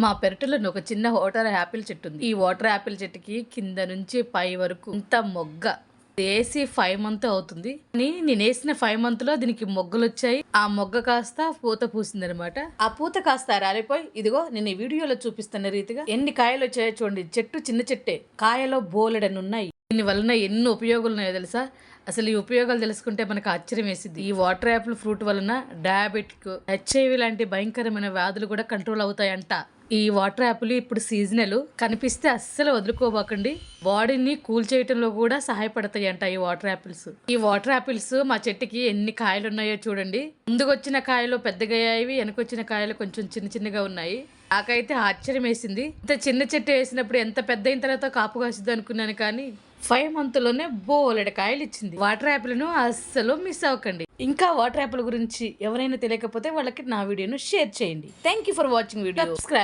మా పెరటిలో ఒక చిన్న వాటర్ యాపిల్ చెట్టు ఉంది. ఈ వాటర్ యాపిల్ చెట్టుకి కింద నుంచి పై వరకు ఇంత మొగ్గ వేసి 5 months అవుతుంది. నేను వేసిన 5 months లో దీనికి మొగ్గలు వచ్చాయి. ఆ మొగ్గ కాస్త పూత పూసింది అనమాట. ఆ పూత కాస్త రాలిపోయి ఇదిగో నేను ఈ వీడియోలో చూపిస్తున్న రీతిగా ఎన్ని కాయలు వచ్చాయో చూడండి. చెట్టు చిన్న చెట్టే, కాయలో బోలెడని ఉన్నాయి. దీని వలన ఎన్ని ఉపయోగాలు ఉన్నాయో తెలుసా? అసలు ఈ ఉపయోగాలు తెలుసుకుంటే మనకు ఆశ్చర్యం వేసింది. ఈ వాటర్ యాపిల్ ఫ్రూట్ వలన డయాబెటిక్, HIV లాంటి భయంకరమైన వ్యాధులు కూడా కంట్రోల్ అవుతాయంట. ఈ వాటర్ యాపిల్ ఇప్పుడు సీజనల్, కనిపిస్తే అస్సలు వదులుకోబోకండి. బాడీని కూల్ చేయటంలో కూడా సహాయపడతాయి అంట ఈ వాటర్ యాపిల్స్. ఈ వాటర్ యాపిల్స్ మా చెట్టుకి ఎన్ని కాయలు ఉన్నాయో చూడండి. ముందుకొచ్చిన కాయలు పెద్దగా అయ్యాయి, వెనకొచ్చిన కాయలు కొంచెం చిన్న చిన్నగా ఉన్నాయి. నాకైతే ఆశ్చర్యం వేసింది. ఇంత చిన్న చెట్టు వేసినప్పుడు ఎంత పెద్ద అయిన తర్వాత కాపు కాసిద్ది అనుకున్నాను, కానీ 5 months లోనే బోలెడు కాయలు ఇచ్చింది. వాటర్ యాపిల్ను అస్సలు మిస్ అవ్వకండి. ఇంకా వాటర్ యాపిల్ గురించి ఎవరైనా తెలియకపోతే వాళ్ళకి నా వీడియోను షేర్ చేయండి. Thank you for watching video. Subscribe.